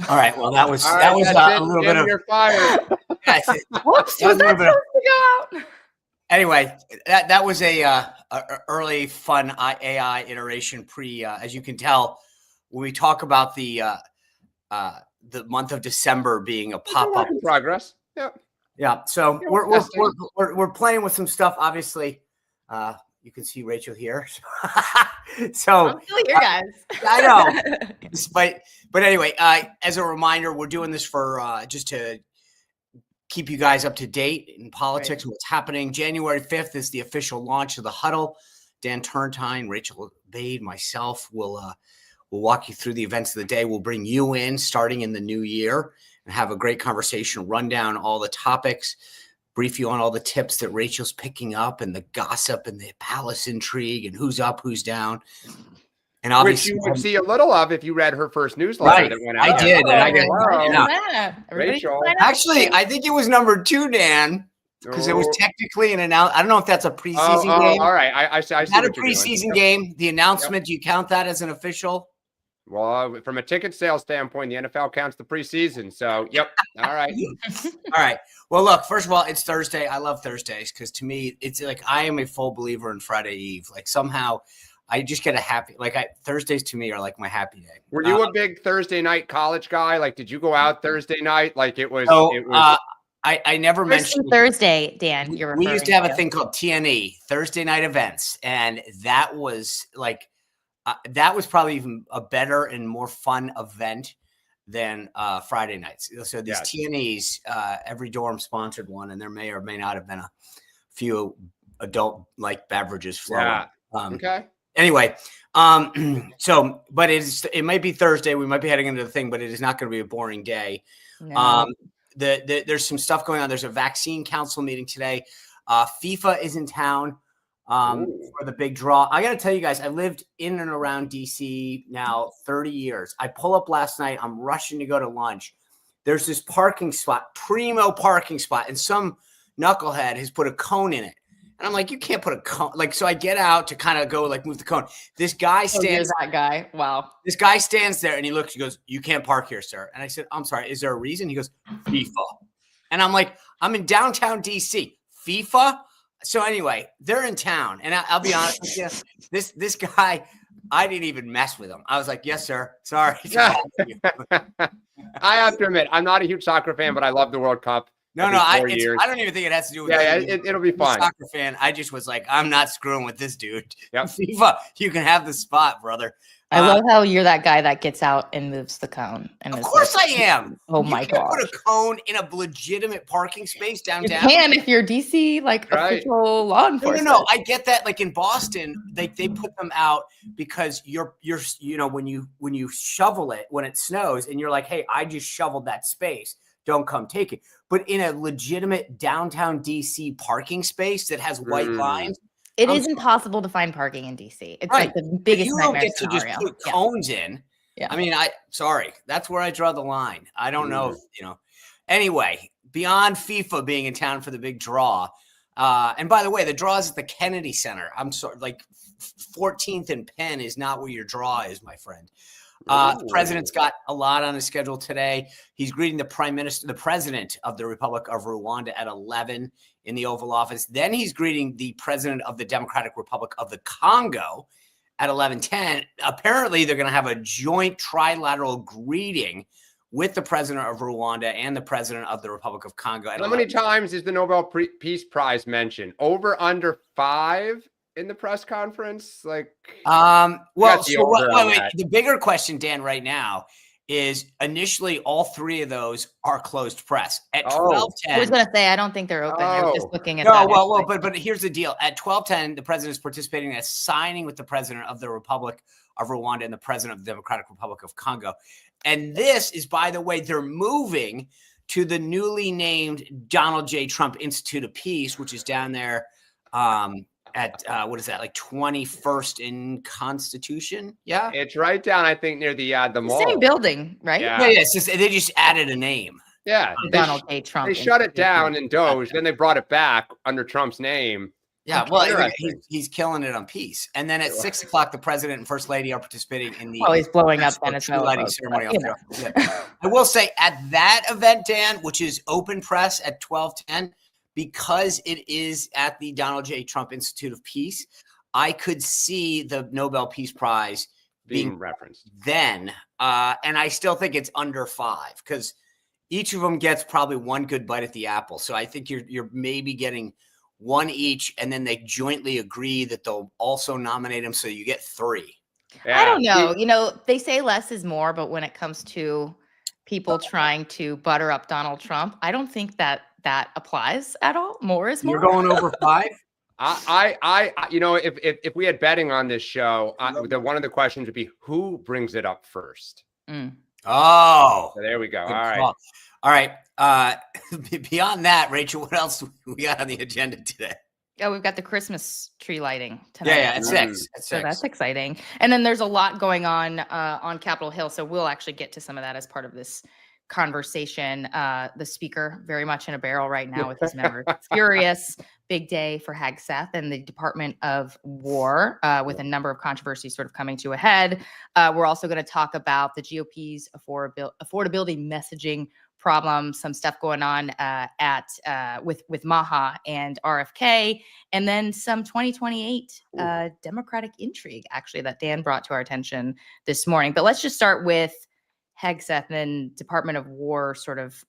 All right. Well, that was All right, a little bit of. You're fired. Whoops, was that supposed to go out? Anyway, that was a early fun AI iteration as you can tell, when we talk about the month of December being a pop-up progress. Yep. Yeah. So we're playing with some stuff. Obviously, you can see Rachel here. So I'm still here, guys. I know. But anyway, as a reminder, we're doing this for just to keep you guys up to date in politics and what's happening. January 5th is the official launch of the Huddle. Dan Turrentine, Rachael Bade, myself will walk you through the events of the day. We'll bring you in starting in the new year and have a great conversation, run down all the topics, brief you on all the tips that Rachel's picking up and the gossip and the palace intrigue and who's up, who's down. And obviously, which you would see a little of if you read her first newsletter that went out. I did. Rachel. Actually, I think it was number 2, Dan, because it was technically an announcement. I don't know if that's a preseason game. All right. I see had a preseason game. The announcement, do you count that as an official? Well, from a ticket sales standpoint, the NFL counts the preseason. So, yep. All right. All right. Well, look, first of all, it's Thursday. I love Thursdays because to me, it's like I am a full believer in Friday Eve. Like somehow I just get a happy, Thursdays to me are like my happy day. Were you a big Thursday night college guy? Like, did you go out Thursday night? Like it was. I never mentioned Thursday, Dan. We used to have a thing called TNE, Thursday night events. And that was that was probably even a better and more fun event than Friday nights. So these TNEs, every dorm sponsored one, and there may or may not have been a few adult beverages flowing. Yeah. Okay. Anyway, but it might be Thursday. We might be heading into the thing, but it is not going to be a boring day. No. There's some stuff going on. There's a vaccine council meeting today. FIFA is in town. For the big draw. I got to tell you guys, I lived in and around DC now 30 years. I pull up last night. I'm rushing to go to lunch. There's this parking spot, primo parking spot, and some knucklehead has put a cone in it. And I'm like, you can't put a cone. So I get out to kind of go move the cone. This guy stands. That guy. Wow. This guy stands there and he looks, he goes, you can't park here, sir. And I said, I'm sorry. Is there a reason? He goes, FIFA. And I'm like, I'm in downtown DC. FIFA? So anyway, they're in town, and I'll be honest with you. This guy, I didn't even mess with him. I was like, "Yes, sir. Sorry." I have to admit, I'm not a huge soccer fan, but I love the World Cup. No, I don't even think it has to do with. It'll be fun. Soccer fan. I just was like, I'm not screwing with this dude. Yep. FIFA, you can have the spot, brother. I love how you're that guy that gets out and moves the cone. And of course I am. Oh my God. Put a cone in a legitimate parking space downtown. You can if you're DC, official law enforcement. No. I get that. Like in Boston, they put them out because you're when you shovel it when it snows and you're like, hey, I just shoveled that space. Don't come take it. But in a legitimate downtown DC parking space that has white lines. It is impossible to find parking in DC. It's like the biggest nightmare get scenario. To just put cones in. Yeah. I mean, sorry. That's where I draw the line. I don't know if, Anyway, beyond FIFA being in town for the big draw. And by the way, the draw is at the Kennedy Center. I'm sorry, 14th and Penn is not where your draw is, my friend. The president's got a lot on his schedule today. He's greeting the president of the Republic of Rwanda at 11 in the Oval Office. Then he's greeting the president of the Democratic Republic of the Congo at 11:10. Apparently, they're going to have a joint trilateral greeting with the president of Rwanda and the president of the Republic of Congo. How many times is the Nobel Peace Prize mentioned? Over, under 5? In the press conference, the bigger question, Dan, right now is initially all 3 of those are closed press at 12:10. I was going to say I don't think they're open. I was just looking at but here's the deal: at 12:10, the president is participating in a signing with the president of the Republic of Rwanda and the president of the Democratic Republic of Congo, and this is, by the way, they're moving to the newly named Donald J. Trump Institute of Peace, which is down there. At what is that, 21st in Constitution? Yeah, it's right down, I think, near the mall. Same building, right? Yeah, it's just they just added a name. Yeah, Donald J. Trump. They shut it down in Doge, then they brought it back under Trump's name. Yeah, well, Interesting. he's killing it on peace. And then at 6 o'clock, the president and first lady are participating in the He's blowing up tree Venezuela lighting folks, ceremony. but, Off there. I will say at that event, Dan, which is open press at 12:10, because it is at the Donald J. Trump Institute of Peace, I could see the Nobel Peace Prize being referenced then. And I still think it's under 5 because each of them gets probably one good bite at the apple. So I think you're maybe getting one each, and then they jointly agree that they'll also nominate him. So you get 3. Yeah. I don't know. They say less is more, but when it comes to people trying to butter up Donald Trump, I don't think that applies at all. More is more. You're going over 5? If we had betting on this show, one of the questions would be who brings it up first. Oh, so there we go. All right. Beyond that, Rachel, what else we got on the agenda today? Oh, we've got the Christmas tree lighting tonight. Yeah, at 6. So that's exciting. And then there's a lot going on Capitol Hill. So we'll actually get to some of that as part of this conversation. The speaker very much in a barrel right now with his members. Furious. Big day for Hegseth and the Department of War with a number of controversies sort of coming to a head. We're also going to talk about the GOP's affordability messaging problem, some stuff going on with Maha and RFK, and then some 2028 Democratic intrigue, actually, that Dan brought to our attention this morning. But let's just start with Hegseth and Department of War sort of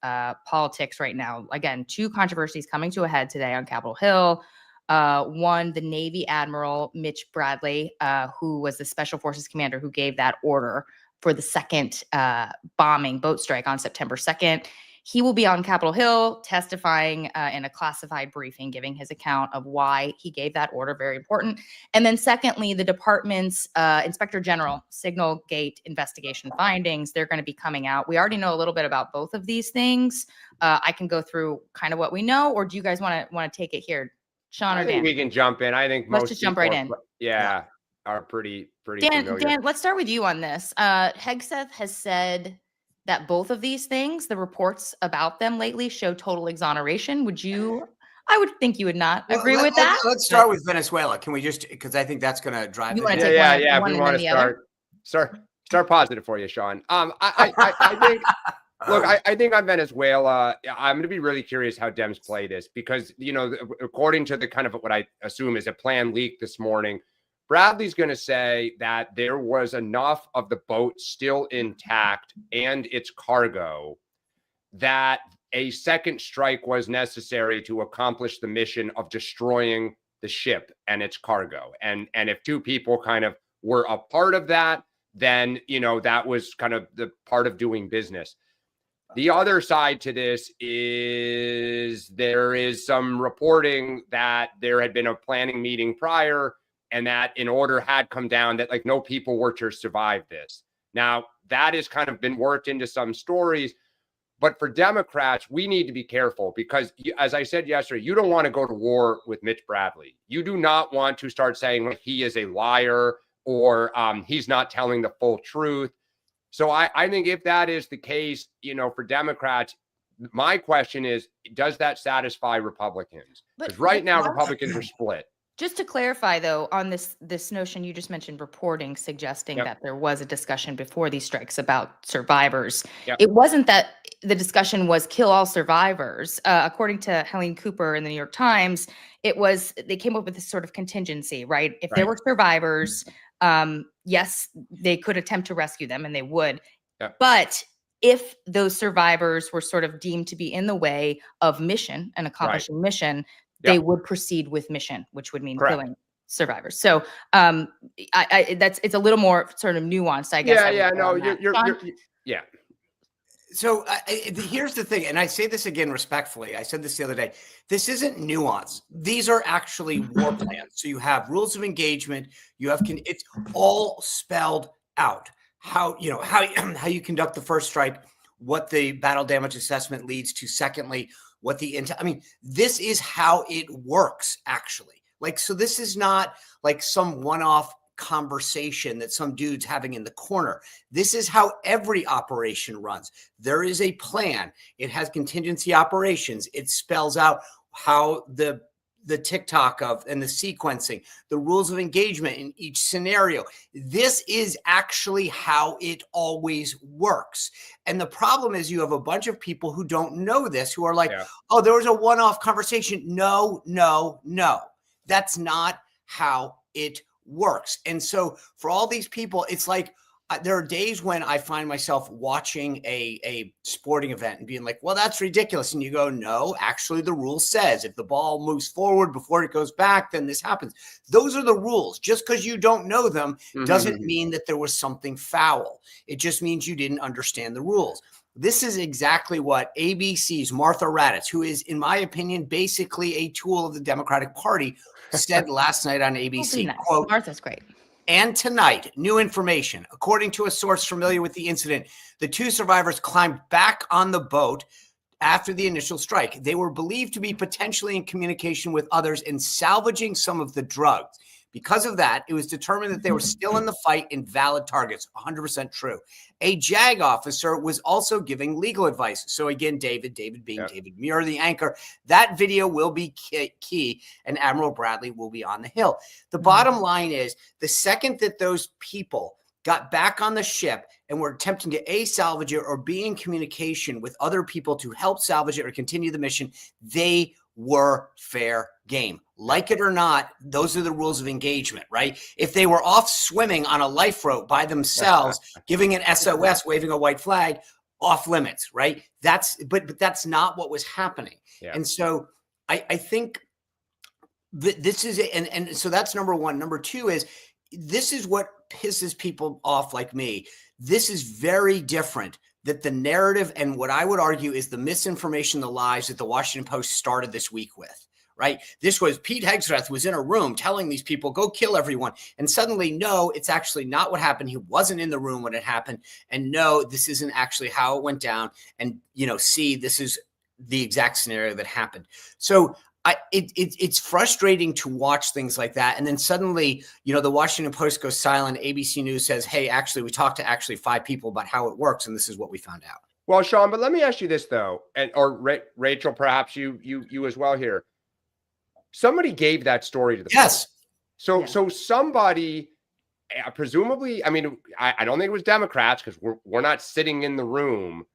politics right now. Again, 2 controversies coming to a head today on Capitol Hill. One, the Navy Admiral Mitch Bradley, who was the Special Forces commander who gave that order for the second boat strike on September 2nd. He will be on Capitol Hill testifying in a classified briefing, giving his account of why he gave that order. Very important. And then secondly, the department's Inspector General Signal Gate investigation findings, they're going to be coming out. We already know a little bit about both of these things. I can go through kind of what we know, or do you guys want to take it here? Sean or Dan? We can jump in. I think let's just jump right in. Yeah, are pretty familiar. Dan, let's start with you on this. Hegseth has said that both of these things, the reports about them lately, show total exoneration. I would think you would not agree with that. Let's start with Venezuela. Can we just, because I think that's going to drive. If we want to start positive for you, Sean. I think. Look, I think on Venezuela, I'm going to be really curious how Dems play this because, according to the kind of what I assume is a planned leak this morning, Bradley's going to say that there was enough of the boat still intact and its cargo that a second strike was necessary to accomplish the mission of destroying the ship and its cargo. And if 2 people kind of were a part of that, then, that was kind of the part of doing business. The other side to this is there is some reporting that there had been a planning meeting prior and that an order had come down that no people were to survive this. Now, that has kind of been worked into some stories. But for Democrats, we need to be careful because, as I said yesterday, you don't want to go to war with Mitch Bradley. You do not want to start saying he is a liar or he's not telling the full truth. So I think if that is the case, for Democrats, my question is, does that satisfy Republicans? Because right now, Republicans are split. Just to clarify, though, on this notion, you just mentioned reporting suggesting that there was a discussion before these strikes about survivors. It wasn't that the discussion was kill all survivors. According to Helene Cooper in the New York Times, they came up with this sort of contingency, right? If there were survivors, yes, they could attempt to rescue them and they would. But if those survivors were sort of deemed to be in the way of mission and accomplishing mission, they would proceed with mission, which would mean killing survivors. So it's a little more sort of nuanced, I guess. Yeah. So here's the thing, and I say this again respectfully. I said this the other day. This isn't nuance. These are actually war plans. So you have rules of engagement. You have it's all spelled out. How you conduct the first strike, what the battle damage assessment leads to. Secondly, what this is how it works actually. So this is not like some one-off conversation that some dude's having in the corner. This is how every operation runs. There is a plan. It has contingency operations. It spells out how the the TikTok of and the sequencing, the rules of engagement in each scenario. This is actually how it always works. And the problem is you have a bunch of people who don't know this, who are like, oh, there was a one-off conversation. No, no, no. That's not how it works. And so for all these people, it's like, there are days when I find myself watching a sporting event and being like, well, that's ridiculous. And you go, no, actually the rule says if the ball moves forward before it goes back, then this happens. Those are the rules. Just because you don't know them doesn't mean that there was something foul. It just means you didn't understand the rules. This is exactly what ABC's Martha Raddatz, who is, in my opinion, basically a tool of the Democratic Party, said last night on ABC. Nice. Quote, Martha's great. And tonight, new information. According to a source familiar with the incident, the two survivors climbed back on the boat after the initial strike. They were believed to be potentially in communication with others and salvaging some of the drugs. Because of that, it was determined that they were still in the fight and valid targets. 100% true. A JAG officer was also giving legal advice. So again, David being David Muir, the anchor, that video will be key, and Admiral Bradley will be on the Hill. The bottom line is, the second that those people got back on the ship and were attempting to salvage it or be in communication with other people to help salvage it or continue the mission, they were fair game. Like it or not, those are the rules of engagement, right? If they were off swimming on a life boat by themselves, giving an SOS, waving a white flag, off limits, right? But that's not what was happening. Yeah. And so I think that this is it. And so that's number one. Number two is, this is what pisses people off like me. This is very different. That the narrative and what I would argue is the misinformation, the lies that the Washington Post started this week with, right? This was Pete Hegseth was in a room telling these people, go kill everyone. And suddenly, no, it's actually not what happened. He wasn't in the room when it happened. And no, this isn't actually how it went down. And, see, this is the exact scenario that happened. So it's frustrating to watch things like that. And then suddenly, the Washington Post goes silent. ABC News says, hey, actually, we talked to 5 people about how it works. And this is what we found out. Well, Sean, but let me ask you this, though, or Rachel, perhaps you as well here. Somebody gave that story to the Post. So somebody, presumably, I mean, I don't think it was Democrats because we're not sitting in the room.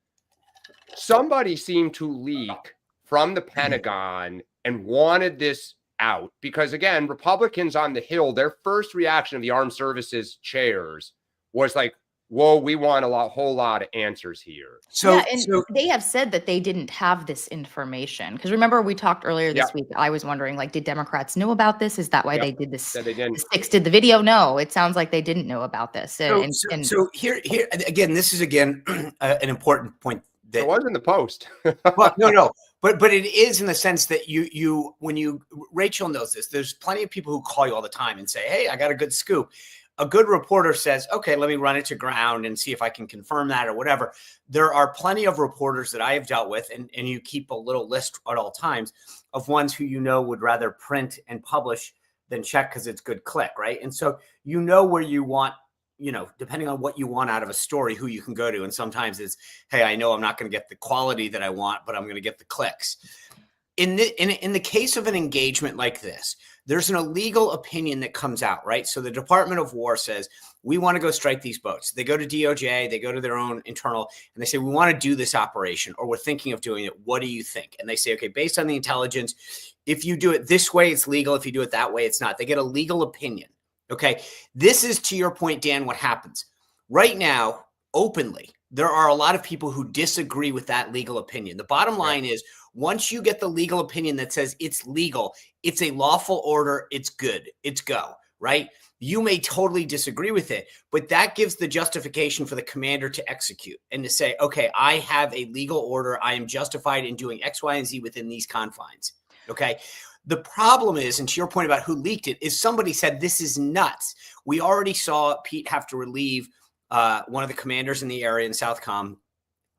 Somebody seemed to leak from the Pentagon and wanted this out because, again, Republicans on the Hill, their first reaction of the armed services chairs was like, whoa, we want whole lot of answers here. So they have said that they didn't have this information. Because remember, we talked earlier this week, I was wondering, did Democrats know about this? Is that why they did this? They didn't. The Six did the video? No, it sounds like they didn't know about this. So here again, this is an important point. That, it was in the Post. Well, no. But it is in the sense that Rachel knows this. There's plenty of people who call you all the time and say, hey, I got a good scoop. A good reporter says, okay, let me run it to ground and see if I can confirm that or whatever. There are plenty of reporters that I have dealt with, and you keep a little list at all times of ones who would rather print and publish than check because it's good click, right? And so where you want, depending on what you want out of a story, who you can go to. And sometimes it's, hey, I know I'm not going to get the quality that I want, but I'm going to get the clicks. In the case of an engagement like this, there's an illegal opinion that comes out, right? So the Department of War says, we want to go strike these boats. They go to DOJ, they go to their own internal, and they say, we want to do this operation, or we're thinking of doing it. What do you think? And they say, okay, based on the intelligence, if you do it this way, it's legal. If you do it that way, it's not. They get a legal opinion. Okay. This is, to your point, Dan, what happens right now, openly. There are a lot of people who disagree with that legal opinion. The bottom line is, once you get the legal opinion that says it's legal, it's a lawful order, it's good, it's go, right? You may totally disagree with it, but that gives the justification for the commander to execute and to say, okay, I have a legal order. I am justified in doing X, Y, and Z within these confines. Okay. The problem is, and to your point about who leaked it, is somebody said, this is nuts. We already saw Pete have to relieve one of the commanders in the area in Southcom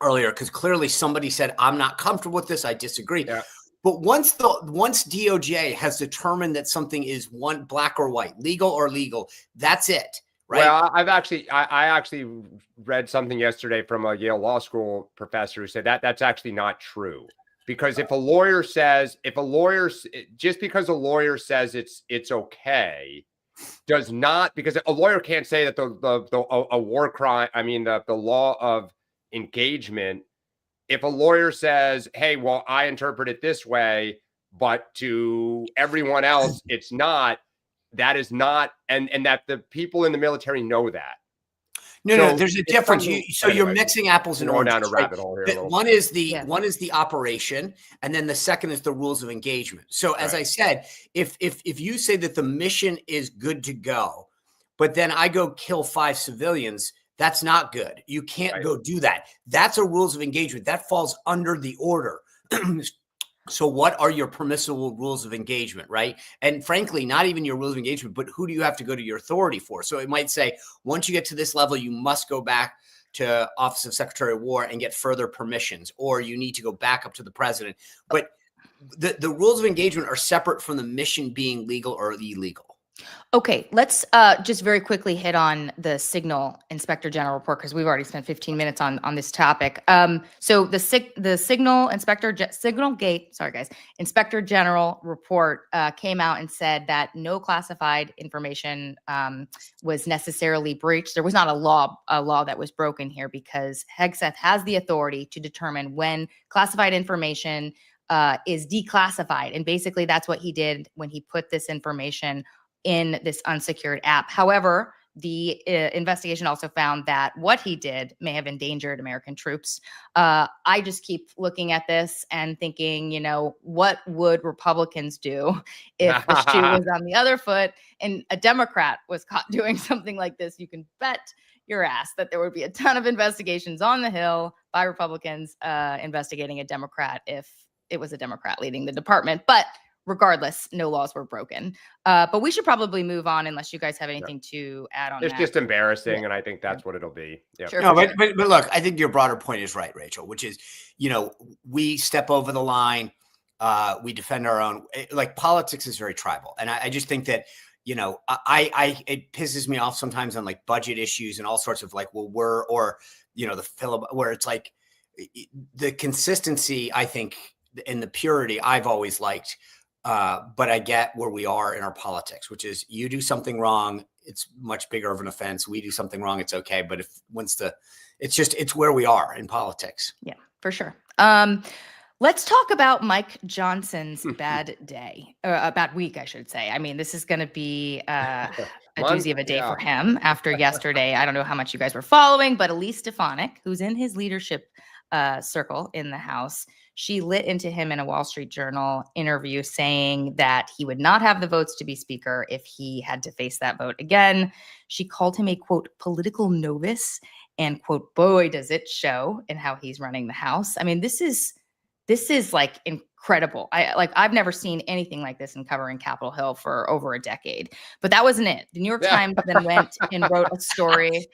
earlier, because clearly somebody said, I'm not comfortable with this. I disagree. Yeah. But once DOJ has determined that something is one black or white, legal or legal, that's it. Right. Well, I actually read something yesterday from a Yale Law School professor who said that's actually not true. Because if a lawyer just because a lawyer says it's okay, does not, because a lawyer can't say that a war crime, the law of engagement, if a lawyer says, hey, well, I interpret it this way, but to everyone else, it's not, that is not, and that the people in the military know that. No, there's a difference. You're mixing apples and oranges. Down a rabbit hole here. One is the operation, and then the second is the rules of engagement. So as I said, if you say that the mission is good to go, but then I go kill 5 civilians, that's not good. You can't go do that. That's a rules of engagement. That falls under the order. So what are your permissible rules of engagement, right? And frankly, not even your rules of engagement, but who do you have to go to your authority for? So it might say, once you get to this level, you must go back to Office of Secretary of War and get further permissions, or you need to go back up to the president. But the rules of engagement are separate from the mission being legal or illegal. Okay, let's just very quickly hit on the Signal Inspector General report, because we've already spent 15 minutes on this topic. So the Signal Gate, sorry guys, Inspector General report came out and said that no classified information was necessarily breached. There was not a law that was broken here, because Hegseth has the authority to determine when classified information is declassified, and basically that's what he did when he put this information in this unsecured app. However, the investigation also found that what he did may have endangered American troops. I just keep looking at this and thinking, what would Republicans do if the shoe was on the other foot and a Democrat was caught doing something like this? You can bet your ass that there would be a ton of investigations on the Hill by Republicans investigating a Democrat if it was a Democrat leading the department. But regardless, no laws were broken. But we should probably move on, unless you guys have anything to add on that. It's just embarrassing, and I think that's what it'll be. Yep. Sure, no, but look, I think your broader point is right, Rachel, which is, we step over the line, we defend our own. Like, politics is very tribal, and I just think that, it pisses me off sometimes on like budget issues and all sorts of like, the filibuster, where it's like the consistency, I think, and the purity I've always liked. But I get where we are in our politics, which is, you do something wrong, it's much bigger of an offense. We do something wrong, it's okay. But it's where we are in politics. Yeah, for sure. Let's talk about Mike Johnson's bad week, I should say. I mean, this is going to be a doozy of a day for him after yesterday. I don't know how much you guys were following, but Elise Stefanik, who's in his leadership circle in the House, she lit into him in a Wall Street Journal interview, saying that he would not have the votes to be speaker if he had to face that vote again. She called him a, quote, political novice, and, quote, boy, does it show in how he's running the House. I mean, this is like incredible. I've never seen anything like this in covering Capitol Hill for over a decade. But that wasn't it. The New York Times then went and wrote a story.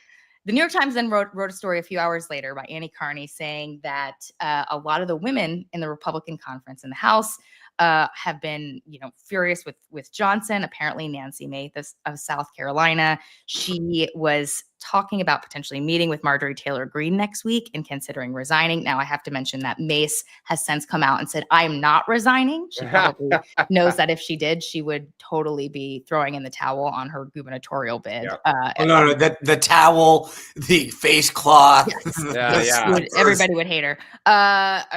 The New York Times then wrote a story a few hours later by Annie Carney, saying that a lot of the women in the Republican conference in the House have been, furious with Johnson. Apparently, Nancy Mace of South Carolina, she was talking about potentially meeting with Marjorie Taylor Greene next week and considering resigning. Now, I have to mention that Mace has since come out and said, I'm not resigning. She probably knows that if she did, she would totally be throwing in the towel on her gubernatorial bid. No, the towel, the face cloth. Yes. Everybody would hate her,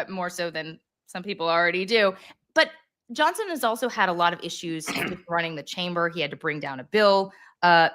more so than some people already do. But Johnson has also had a lot of issues running the chamber. He had to bring down a bill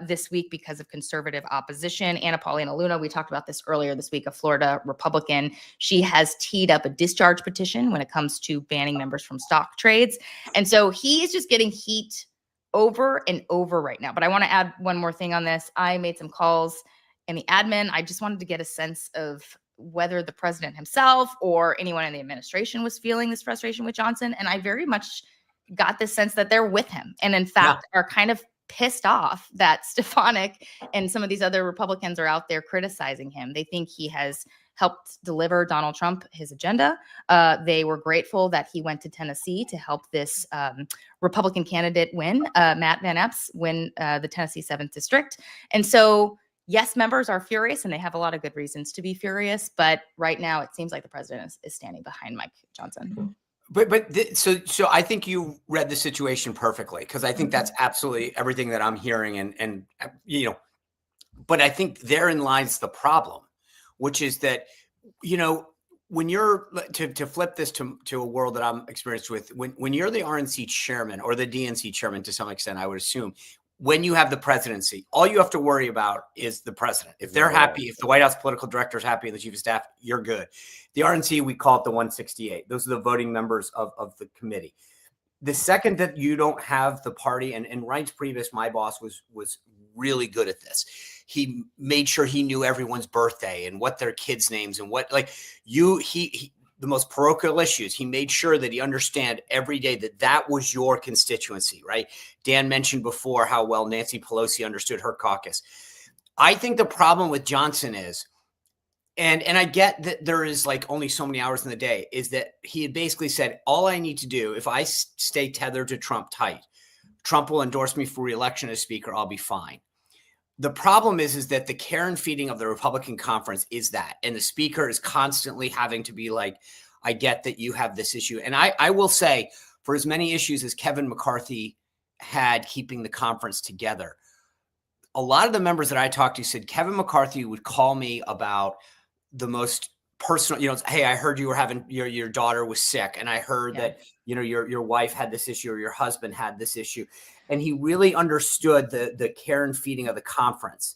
this week because of conservative opposition. Anna Paulina Luna, we talked about this earlier this week, a Florida Republican. She has teed up a discharge petition when it comes to banning members from stock trades. And so he is just getting heat over and over right now. But I want to add one more thing on this. I made some calls in the admin. I just wanted to get a sense of whether the president himself or anyone in the administration was feeling this frustration with Johnson. And I very much got the sense that they're with him, and in fact are kind of pissed off that Stefanik and some of these other Republicans are out there criticizing him. They think he has helped deliver Donald Trump his agenda. They were grateful that he went to Tennessee to help this Republican candidate win, Matt Van Epps win the Tennessee 7th District. And so, yes, members are furious and they have a lot of good reasons to be furious. But right now, it seems like the president is standing behind Mike Johnson. So I think you read the situation perfectly, because I think that's absolutely everything that I'm hearing, and but I think therein lies the problem, which is that when you're to flip this to a world that I'm experienced with, when you're the RNC chairman or the DNC chairman to some extent, I would assume, when you have the presidency, all you have to worry about is the president. If they're happy, if the White House political director is happy and the chief of staff, you're good. The RNC, we call it the 168. Those are the voting members of the committee. The second that you don't have the party, and Reince Priebus, my boss, was really good at this. He made sure he knew everyone's birthday and what their kids' names and what, like, the most parochial issues. He made sure that he understand every day that was your constituency, right? Dan mentioned before how well Nancy Pelosi understood her caucus. I think the problem with Johnson is, and I get that there is like only so many hours in the day, is that he had basically said, all I need to do, if I stay tethered to Trump tight, Trump will endorse me for re-election as speaker, I'll be fine. The problem is that the care and feeding of the Republican conference is that, and the speaker is constantly having to be like, I get that you have this issue. And I will say, for as many issues as Kevin McCarthy had keeping the conference together, a lot of the members that I talked to said Kevin McCarthy would call me about the most personal, hey, I heard you were having your daughter was sick, and I heard that your wife had this issue or your husband had this issue. And he really understood the care and feeding of the conference.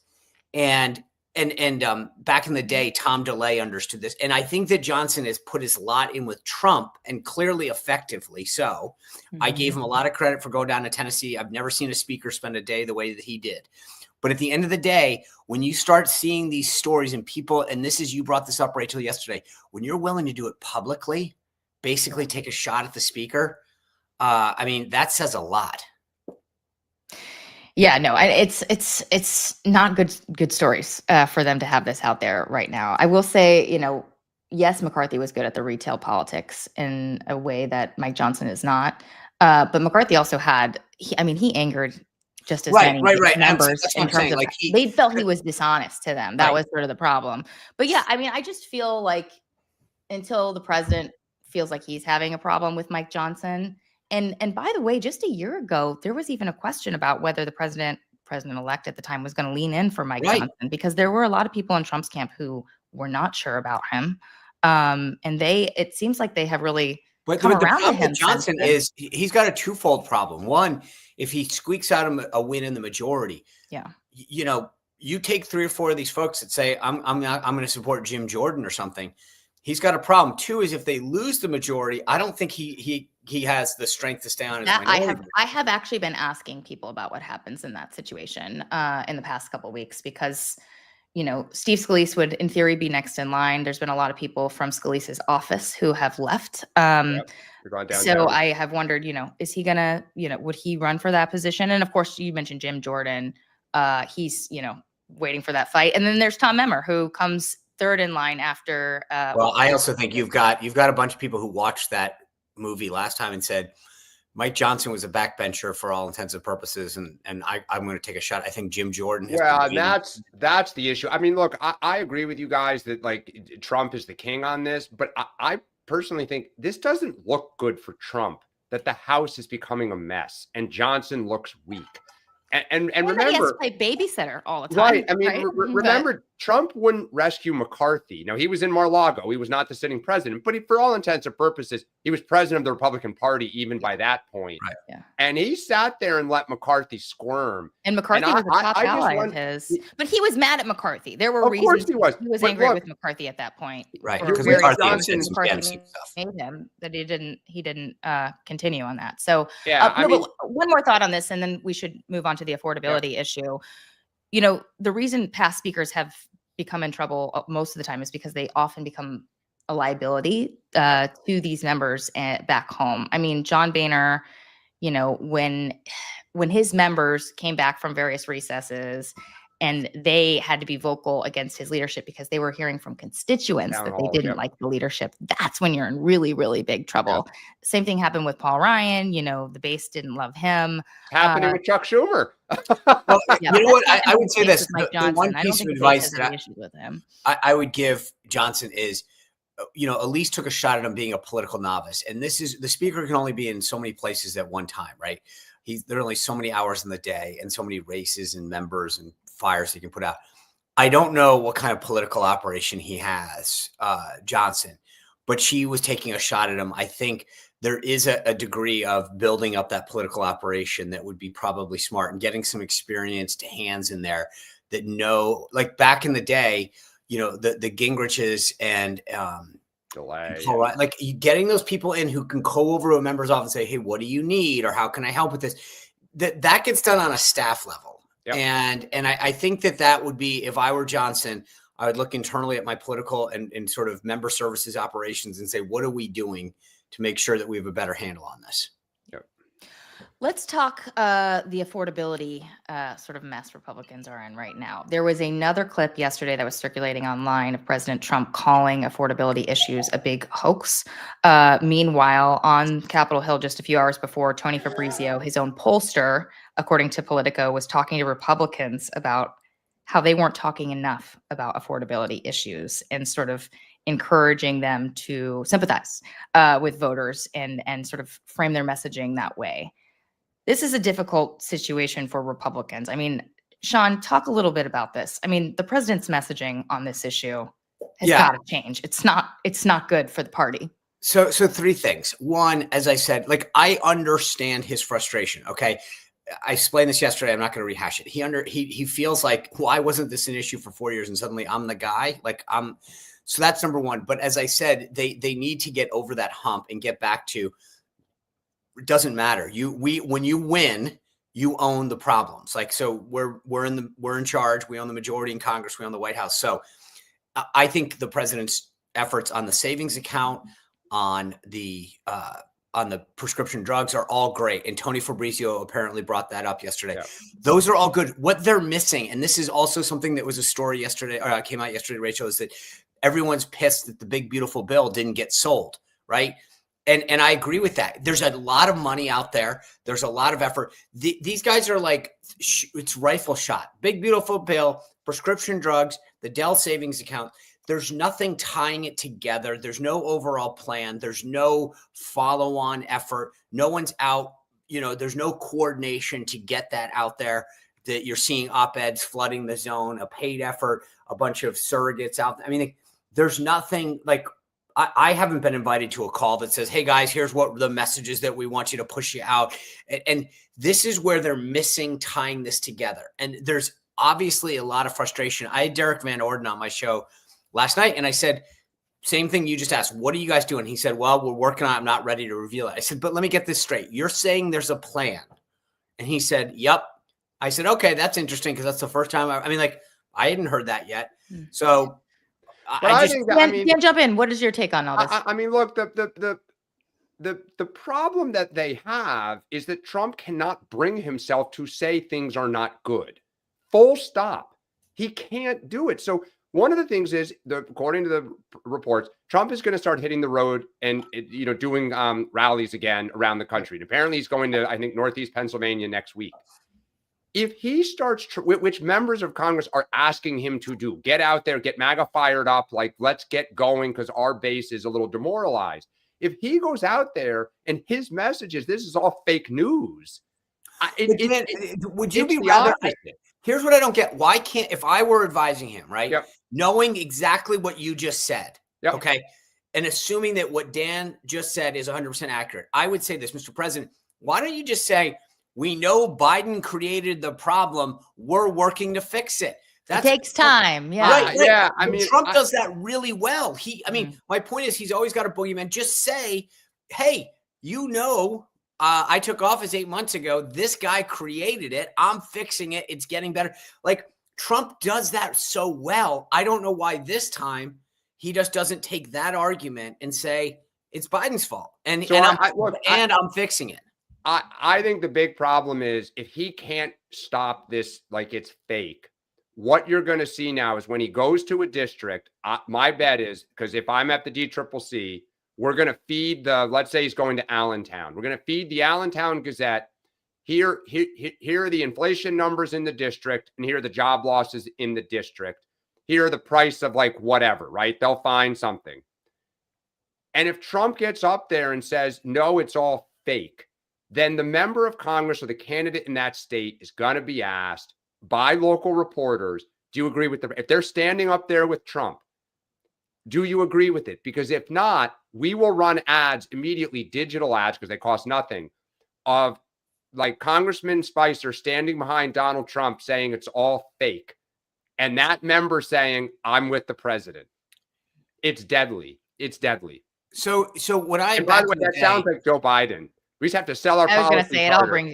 And back in the day, Tom DeLay understood this. And I think that Johnson has put his lot in with Trump, and clearly effectively so. Mm-hmm. I gave him a lot of credit for going down to Tennessee. I've never seen a speaker spend a day the way that he did. But at the end of the day, when you start seeing these stories and people, and you brought this up, Rachel, yesterday, when you're willing to do it publicly, basically take a shot at the speaker, that says a lot. Yeah, no, it's not good stories for them to have this out there right now. I will say, yes, McCarthy was good at the retail politics in a way that Mike Johnson is not. But McCarthy also he angered just as many members in terms of they felt he was dishonest to them. That was sort of the problem. But yeah, I just feel like until the president feels like he's having a problem with Mike Johnson. And by the way, just a year ago, there was even a question about whether the president-elect at the time was going to lean in for Mike Johnson, because there were a lot of people in Trump's camp who were not sure about him. And it seems like they have really come around to him. With Johnson is he's got a twofold problem. One, if he squeaks out a win in the majority, you take 3 or 4 of these folks that say, I'm going to support Jim Jordan or something. He's got a problem. 2 is if they lose the majority, I don't think he has the strength to stay on his minority. I have actually been asking people about what happens in that situation in the past couple of weeks, because Steve Scalise would in theory be next in line. There's been a lot of people from Scalise's office who have left. So I have wondered, is he gonna, would he run for that position? And of course, you mentioned Jim Jordan. He's waiting for that fight. And then there's Tom Emmer, who comes third in line after. I also think you've got a bunch of people who watched that movie last time and said Mike Johnson was a backbencher for all intents and purposes, and I'm going to take a shot. I think Jim Jordan. That's the issue. Look, I agree with you guys that like Trump is the king on this, but I personally think this doesn't look good for Trump, that the House is becoming a mess and Johnson looks weak. And remember, he has to play babysitter all the time. Right. Remember, Trump wouldn't rescue McCarthy. He was in Mar-a-Lago. He was not the sitting president, but for all intents and purposes, he was president of the Republican Party even by that point. Right. Yeah. And he sat there and let McCarthy squirm. And McCarthy was a top ally of his. But he was mad at McCarthy. There were reasons he was angry with McCarthy at that point. Right. Because McCarthy made him that he didn't continue on that. So yeah, one more thought on this, and then we should move on to the affordability issue. The reason past speakers have become in trouble most of the time is because they often become a liability to these members back home. John Boehner, when his members came back from various recesses And they had to be vocal against his leadership because they were hearing from constituents that they didn't like the leadership. That's when you're in really, really big trouble. Same thing happened with Paul Ryan. The base didn't love him. Happening with Chuck Schumer. Well, you know what? I would say this. The one I don't piece think of the base advice has that any issues with him. I would give Johnson is, Elise took a shot at him being a political novice. And this is, the speaker can only be in so many places at one time, right? There are only so many hours in the day and so many races and members and fires he can put out. I don't know what kind of political operation he has, Johnson, but she was taking a shot at him. I think there is a degree of building up that political operation that would be probably smart and getting some experienced hands in there that know, like back in the day, the Gingriches and like getting those people in who can go over to a member's office and say, hey, what do you need? Or how can I help with this? That gets done on a staff level. Yep. And I think that would be, if I were Johnson, I would look internally at my political and sort of member services operations and say, what are we doing to make sure that we have a better handle on this? Yep. Let's talk the affordability sort of mess Republicans are in right now. There was another clip yesterday that was circulating online of President Trump calling affordability issues a big hoax. Meanwhile, on Capitol Hill just a few hours before, Tony Fabrizio, his own pollster, according to Politico, was talking to Republicans about how they weren't talking enough about affordability issues and sort of encouraging them to sympathize with voters and sort of frame their messaging that way. This is a difficult situation for Republicans. I mean, Sean, talk a little bit about this. I mean, the president's messaging on this issue has got to change. It's not good for the party. So three things. One, as I said, like, I understand his frustration. Okay. I explained this yesterday. I'm not going to rehash it. He feels like, why wasn't this an issue for 4 years and suddenly I'm the guy? So that's number one. But as I said, they need to get over that hump and get back to, it doesn't matter. When you win, you own the problems. Like, so we're in charge. We own the majority in Congress. We own the White House. So I think the president's efforts on the savings account, on the prescription drugs are all great. And Tony Fabrizio apparently brought that up yesterday. Yeah. Those are all good. What they're missing, and this is also something that was a story yesterday, or came out yesterday, Rachel, is that everyone's pissed that the big, beautiful bill didn't get sold, right? And I agree with that. There's a lot of money out there. There's a lot of effort. These guys are like, it's rifle shot. Big, beautiful bill, prescription drugs, the Dell savings account. There's nothing tying it together. There's no overall plan. There's no follow-on effort. No one's out. There's no coordination to get that out there. That you're seeing op-eds flooding the zone, a paid effort, a bunch of surrogates out there. I mean, there's nothing like, I haven't been invited to a call that says, hey guys, here's what the messages that we want you to push you out. And this is where they're missing tying this together. And there's obviously a lot of frustration. I had Derek Van Orden on my show last night, and I said, same thing you just asked. What are you guys doing? He said, well, we're working on it. I'm not ready to reveal it. I said, but let me get this straight. You're saying there's a plan. And he said, yep. I said, okay, that's interesting because that's the first time. I hadn't heard that yet. So Dan, jump in. What is your take on all this? I mean, look, the problem that they have is that Trump cannot bring himself to say things are not good. Full stop. He can't do it. So one of the things is, according to the reports, Trump is going to start hitting the road and doing rallies again around the country. And apparently, he's going to, I think, Northeast Pennsylvania next week. If he starts, which members of Congress are asking him to do, get out there, get MAGA fired up, like, let's get going because our base is a little demoralized. If he goes out there and his message is, this is all fake news, would you be rather? Here's what I don't get. Why can't, if I were advising him, right? Yep. Knowing exactly what you just said, yep. Okay, and assuming that what Dan just said is 100% accurate, I would say this, Mr. President, why don't you just say, we know Biden created the problem. We're working to fix it. It takes time. Yeah. Right. Yeah. I mean, Trump does that really well. My point is, he's always got a boogeyman. Just say, hey, I took office 8 months ago. This guy created it. I'm fixing it. It's getting better. Like, Trump does that so well. I don't know why this time he just doesn't take that argument and say it's Biden's fault. And I'm fixing it. I think the big problem is if he can't stop this like it's fake, what you're going to see now is when he goes to a district, my bet is, because if I'm at the DCCC, we're going to feed let's say he's going to Allentown. We're going to feed the Allentown Gazette. Here are the inflation numbers in the district, and here are the job losses in the district. Here are the price of like whatever, right? They'll find something. And if Trump gets up there and says, no, it's all fake, then the member of Congress or the candidate in that state is going to be asked by local reporters, do you agree with if they're standing up there with Trump, do you agree with it? Because if not, we will run ads immediately, digital ads, because they cost nothing, of like Congressman Spicer standing behind Donald Trump saying it's all fake. And that member saying, I'm with the president. It's deadly. It's deadly. So what and by the way, that sounds like Joe Biden. We just have to sell our policy. I was going to say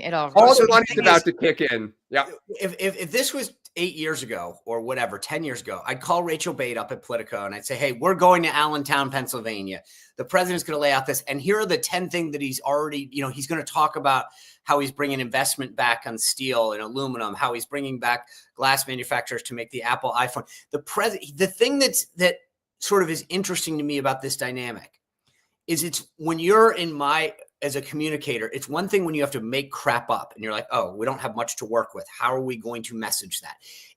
it all. All the money's about to kick in. Yeah. If this was 8 years ago or whatever, 10 years ago, I'd call Rachael Bade up at Politico and I'd say, hey, we're going to Allentown, Pennsylvania. The president's going to lay out this. And here are the 10 things that he's already, he's going to talk about how he's bringing investment back on steel and aluminum, how he's bringing back glass manufacturers to make the Apple iPhone. The thing that sort of is interesting to me about this dynamic is it's when you're as a communicator, it's one thing when you have to make crap up and you're like, oh, we don't have much to work with. How are we going to message that?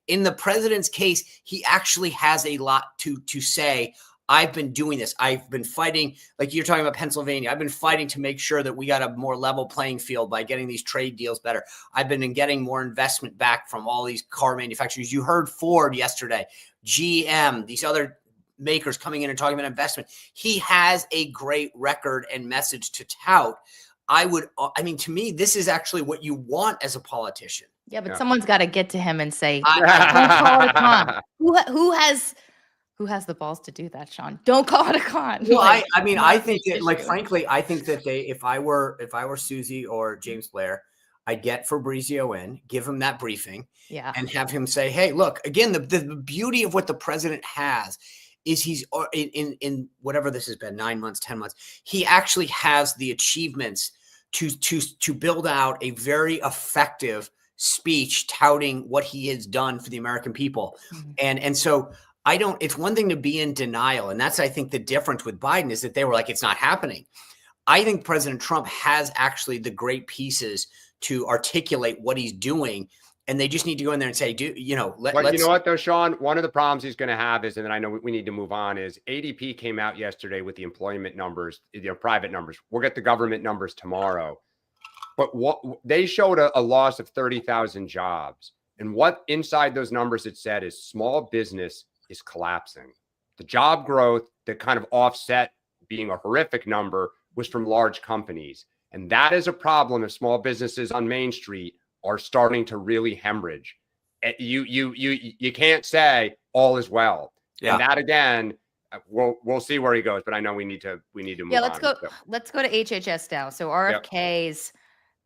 In the president's case, he actually has a lot to say. I've been doing this. I've been fighting, like you're talking about Pennsylvania. I've been fighting to make sure that we got a more level playing field by getting these trade deals better. I've been getting more investment back from all these car manufacturers. You heard Ford yesterday, GM, these other makers coming in and talking about investment. He has a great record and message to tout. To me, this is actually what you want as a politician. Yeah, but someone's got to get to him and say, don't call it a con. Who has the balls to do that, Sean? Don't call it a con. Well, I think that, frankly, I think that if I were Susie or James Blair, I'd get Fabrizio in, give him that briefing, and have him say, hey, look, again, the beauty of what the president has is he's in whatever this has been, 9 months, 10 months, he actually has the achievements to build out a very effective speech touting what he has done for the American people. Mm-hmm. And so it's one thing to be in denial. And that's, I think, the difference with Biden is that they were like, it's not happening. I think President Trump has actually the great pieces to articulate what he's doing. And they just need to go in there and say, you know what though, Sean, one of the problems he's going to have is, and then I know we need to move on, is ADP came out yesterday with the employment numbers, private numbers. We'll get the government numbers tomorrow. But what they showed a loss of 30,000 jobs. And what inside those numbers it said is small business is collapsing. The job growth that kind of offset being a horrific number was from large companies. And that is a problem if small businesses on Main Street are starting to really hemorrhage. You can't say all is well. Yeah. And that again, we'll see where he goes, but I know we need to move on. Yeah, let's go to HHS now. So RFK's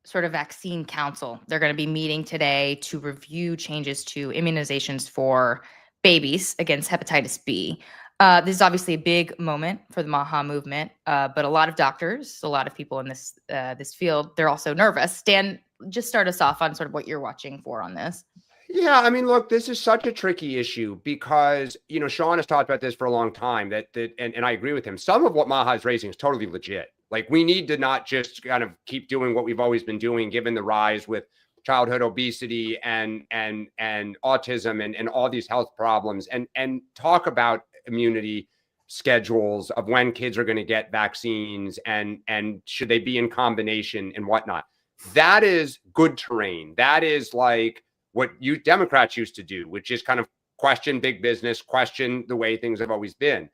sort of vaccine council, they're going to be meeting today to review changes to immunizations for babies against hepatitis B. This is obviously a big moment for the MAHA movement, but a lot of doctors, a lot of people in this field, they're also nervous. Dan, just start us off on sort of what you're watching for on this. Yeah, I mean, look, this is such a tricky issue because, Sean has talked about this for a long time and I agree with him. Some of what MAHA is raising is totally legit. Like, we need to not just kind of keep doing what we've always been doing, given the rise with childhood obesity and autism and all these health problems and talk about immunity schedules of when kids are going to get vaccines and should they be in combination and whatnot. That is good terrain. That is like what you Democrats used to do, which is kind of question big business, question the way things have always been.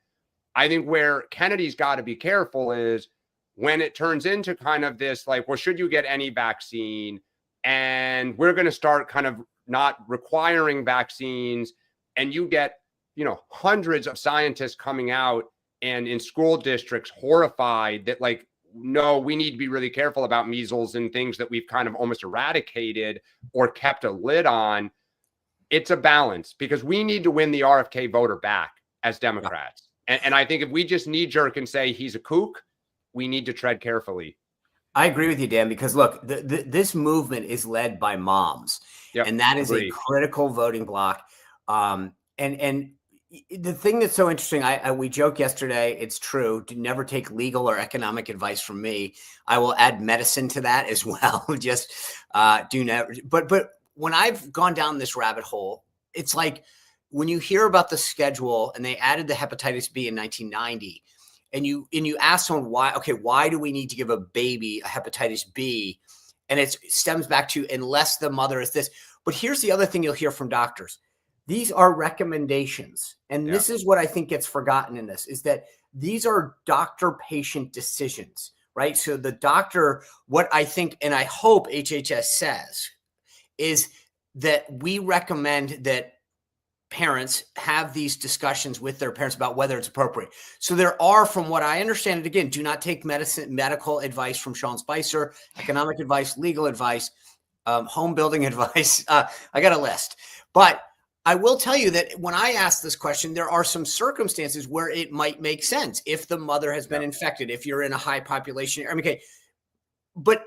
I think where Kennedy's got to be careful is when it turns into kind of this, like, well, should you get any vaccine? And we're going to start kind of not requiring vaccines. And you get, hundreds of scientists coming out and in school districts horrified that, like, no, we need to be really careful about measles and things that we've kind of almost eradicated or kept a lid on. It's a balance because we need to win the RFK voter back as Democrats. And I think if we just knee jerk and say he's a kook, we need to tread carefully. I agree with you, Dan, because look, this movement is led by moms, and that is a critical voting bloc. And the thing that's so interesting, we joked yesterday, it's true, to never take legal or economic advice from me. I will add medicine to that as well. Just do never. But when I've gone down this rabbit hole, it's like when you hear about the schedule and they added the hepatitis B in 1990, and you ask someone why do we need to give a baby a hepatitis B? And it stems back to unless the mother is this. But here's the other thing you'll hear from doctors. These are recommendations. And this is what I think gets forgotten in this, is that these are doctor-patient decisions, right? So the doctor, what I think, and I hope HHS says, is that we recommend that parents have these discussions with their parents about whether it's appropriate. So there are, from what I understand, and again, do not take medical advice from Sean Spicer, economic advice, legal advice, home building advice. I got a list. But I will tell you that when I ask this question, there are some circumstances where it might make sense if the mother has been infected, if you're in a high population. I mean, okay, but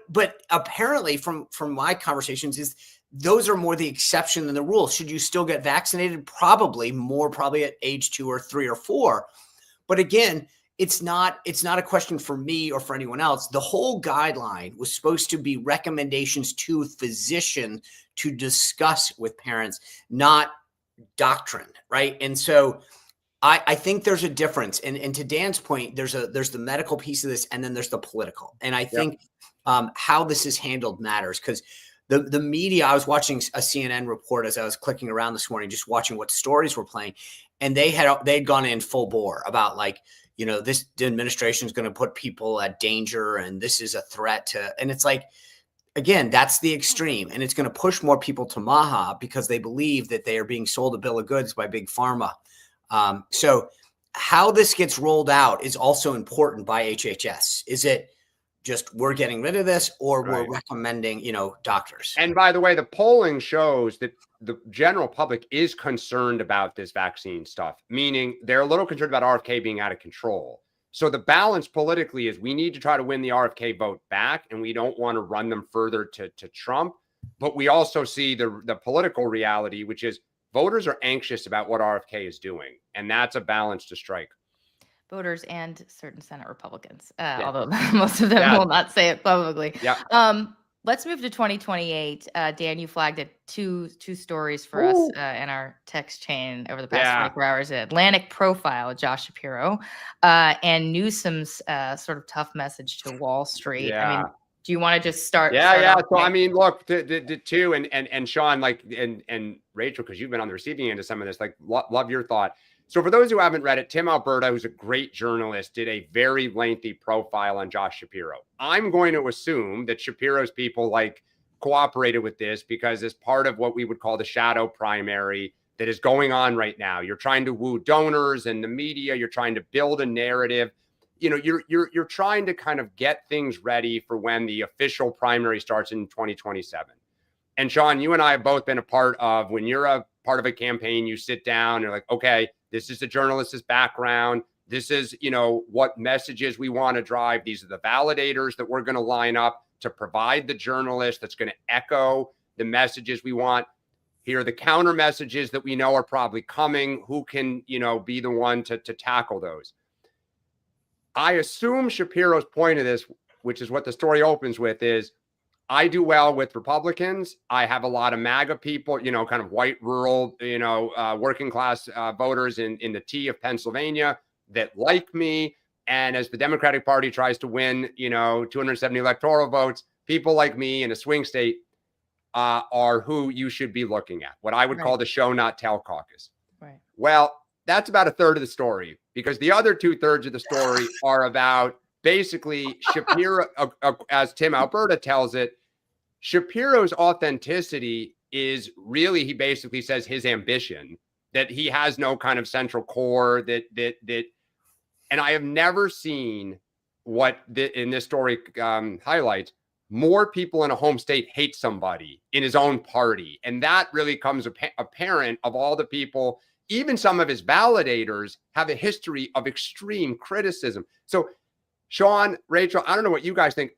apparently from my conversations is those are more the exception than the rule. Should you still get vaccinated? Probably at age 2 or 3 or 4. But again, it's not a question for me or for anyone else. The whole guideline was supposed to be recommendations to a physician to discuss with parents, not doctrine, right? And so I think there's a difference. And to Dan's point, there's the medical piece of this, and then there's the political. And I think how this is handled matters, because the media, I was watching a CNN report as I was clicking around this morning, just watching what stories were playing. And they'd gone in full bore about, like, you know, this administration is going to put people at danger and this is a threat to, and it's like, again, that's the extreme, and it's going to push more people to MAHA because they believe that they are being sold a bill of goods by big pharma. So how this gets rolled out is also important by HHS. Is it just we're getting rid of this, or we're recommending, doctors? And by the way, the polling shows that the general public is concerned about this vaccine stuff, meaning they're a little concerned about RFK being out of control. So the balance politically is we need to try to win the RFK vote back, and we don't want to run them further to Trump. But we also see the political reality, which is voters are anxious about what RFK is doing, and that's a balance to strike. Voters and certain Senate Republicans, although most of them will not say it publicly. Let's move to 2028. Dan, you flagged it two stories for us in our text chain over the past 24 hours. Atlantic profile, Josh Shapiro, and Newsom's sort of tough message to Wall Street. I mean, do you want to just start? So I mean, look, too, and Sean, and Rachel, because you've been on the receiving end of some of this, love your thought. So for those who haven't read it, Tim Alberta, who's a great journalist, did a very lengthy profile on Josh Shapiro. I'm going to assume that Shapiro's people cooperated with this because as part of what we would call the shadow primary that is going on right now. You're trying to woo donors and the media. You're trying to build a narrative. You're trying to kind of get things ready for when the official primary starts in 2027. And Sean, you and I have both been a part of, when you're a part of a campaign, you sit down and you're like, okay, this is the journalist's background. This is, what messages we want to drive. These are the validators that we're going to line up to provide the journalist that's going to echo the messages we want. Here are the counter messages that we know are probably coming. Who can, be the one to tackle those? I assume Shapiro's point of this, which is what the story opens with, is I do well with Republicans. I have a lot of MAGA people, kind of white, rural, working class voters in the T of Pennsylvania that like me. And as the Democratic Party tries to win, 270 electoral votes, people like me in a swing state are who you should be looking at. What I would call the show, not tell caucus. Right. Well, that's about a third of the story, because the other 2/3 of the story are about basically Shapiro, as Tim Alberta tells it. Shapiro's authenticity is really, he basically says, his ambition, that he has no kind of central core that, and I have never seen what in this story highlights, more people in a home state hate somebody in his own party. And that really comes apparent of all the people. Even some of his validators have a history of extreme criticism. So Sean, Rachel, I don't know what you guys think.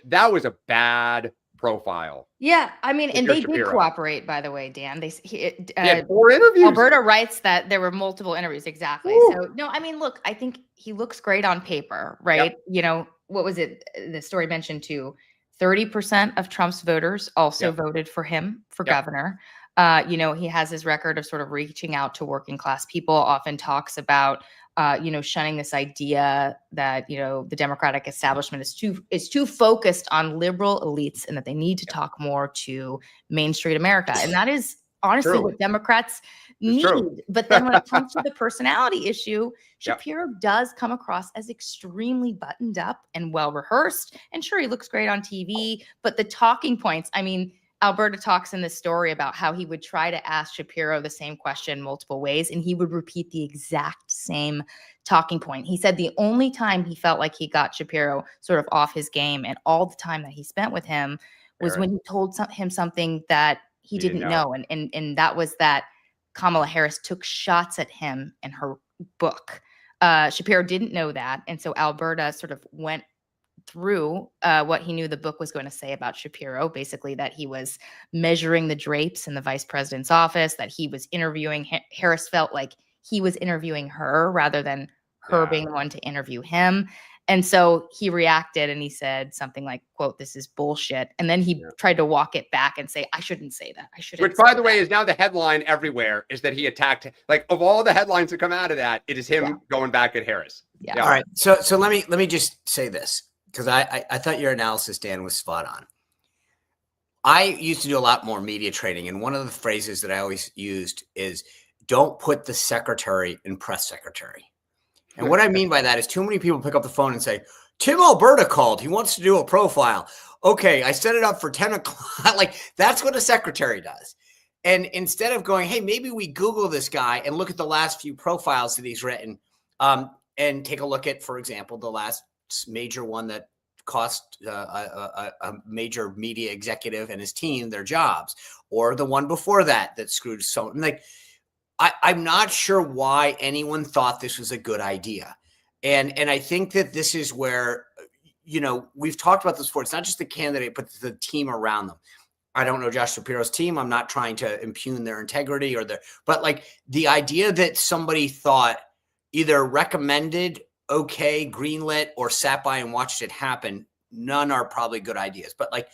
That was a bad profile. Yeah, I mean, and they did cooperate, by the way, Dan. They had 4 interviews. Alberta writes that there were multiple interviews, exactly. Ooh. So, no, I mean, look, I think he looks great on paper, right? Yep. You know, what was it? The story mentioned too, 30% of Trump's voters also voted for him for governor. You know, he has his record of sort of reaching out to working class people, often talks about you know, shunning this idea that, you know, the Democratic establishment is too focused on liberal elites and that they need to talk more to Main Street America. And that is honestly what Democrats need. But then when it comes to the personality issue, Shapiro does come across as extremely buttoned up and well rehearsed. And sure, he looks great on TV, but the talking points, I mean, Alberta talks in this story about how he would try to ask Shapiro the same question multiple ways, and he would repeat the exact same talking point. He said the only time he felt like he got Shapiro sort of off his game and all the time that he spent with him was when he told him something that he didn't know. And that was that Kamala Harris took shots at him in her book. Shapiro didn't know that. And so Alberta sort of went through what he knew the book was going to say about Shapiro, basically that he was measuring the drapes in the vice president's office, that he was interviewing, Harris felt like he was interviewing her rather than her being the one to interview him. And so he reacted and he said something like, quote, "This is bullshit." And then he tried to walk it back and say, "I shouldn't say that. I shouldn't." Which, by the way, is now the headline everywhere, is that he attacked, like, of all the headlines that come out of that, it is him going back at Harris. All right. So let me just say this, because I thought your analysis, Dan, was spot on. I used to do a lot more media training, and one of the phrases that I always used is, don't put the secretary in press secretary. And what I mean by that is too many people pick up the phone and say, Tim Alberta called. He wants to do a profile. Okay, I set it up for 10 o'clock. Like, that's what a secretary does. And instead of going, hey, maybe we Google this guy and look at the last few profiles that he's written, and take a look at, for example, the last major one that cost a major media executive and his team their jobs, or the one before that screwed someone. Like, I'm not sure why anyone thought this was a good idea. And I think that this is where, you know, we've talked about this before. It's not just the candidate, but the team around them. I don't know Josh Shapiro's team. I'm not trying to impugn their integrity but like the idea that somebody thought, either recommended, okay, greenlit, or sat by and watched it happen, none are probably good ideas. But like,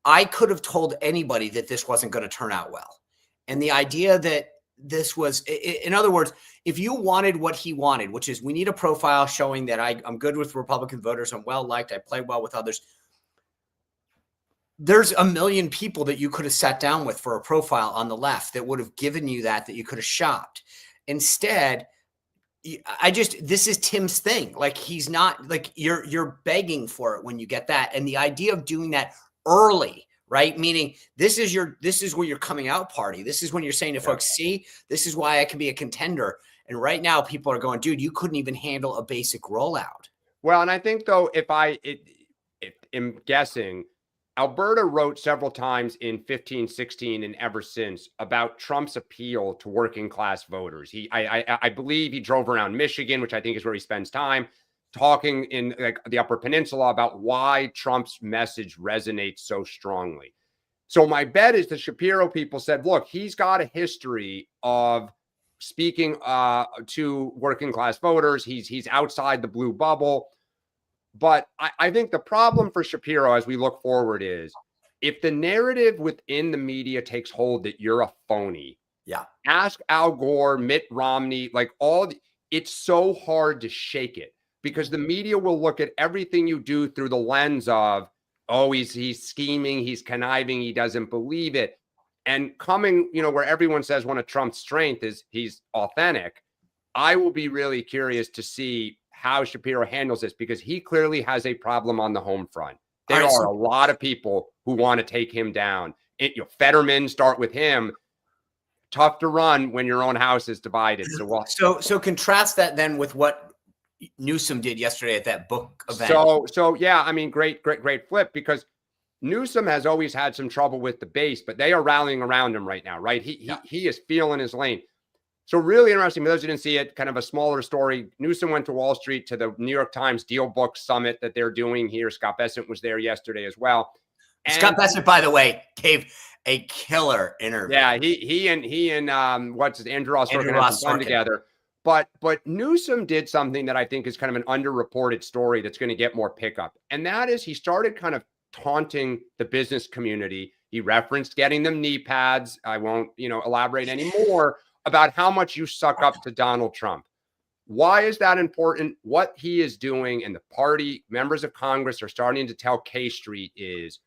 I could have told anybody that this wasn't going to turn out well. And the idea that this was, in other words, if you wanted what he wanted, which is we need a profile showing that I'm good with Republican voters, I'm well liked, I play well with others, there's a million people that you could have sat down with for a profile on the left that would have given you that you could have shopped. Instead, this is Tim's thing. Like, he's not, like, you're begging for it when you get that. And the idea of doing that early, right? Meaning this is where you're coming out party. This is when you're saying to folks, see, this is why I can be a contender. And right now people are going, dude, you couldn't even handle a basic rollout. Well, and I think though, if I'm guessing, Alberta wrote several times in 15, 16, and ever since about Trump's appeal to working class voters. I believe he drove around Michigan, which I think is where he spends time, talking in like the Upper Peninsula about why Trump's message resonates so strongly. So my bet is the Shapiro people said, look, he's got a history of speaking to working class voters. He's outside the blue bubble. But I think the problem for Shapiro as we look forward is, if the narrative within the media takes hold that you're a phony, ask Al Gore, Mitt Romney, like it's so hard to shake it, because the media will look at everything you do through the lens of, oh, he's scheming, he's conniving, he doesn't believe it. And coming, you know, where everyone says one of Trump's strength is he's authentic, I will be really curious to see how Shapiro handles this, because he clearly has a problem on the home front. There are a lot of people who want to take him down. Fetterman, start with him. Tough to run when your own house is divided. So contrast that then with what Newsom did yesterday at that book event. So yeah, I mean, great flip, because Newsom has always had some trouble with the base, but they are rallying around him right now, right? He is feeling his lane. So really interesting. For those who didn't see it, kind of a smaller story. Newsom went to Wall Street to the New York Times Deal Book Summit that they're doing here. Scott Bessent was there yesterday as well. Scott Bassett, by the way, gave a killer interview. Yeah, he and Andrew Ross Sorkin have some fun together. But Newsom did something that I think is kind of an underreported story that's going to get more pickup. And that is he started kind of taunting the business community. He referenced getting them knee pads. I won't, elaborate anymore about how much you suck up to Donald Trump. Why is that important? What he is doing and the party members of Congress are starting to tell K Street is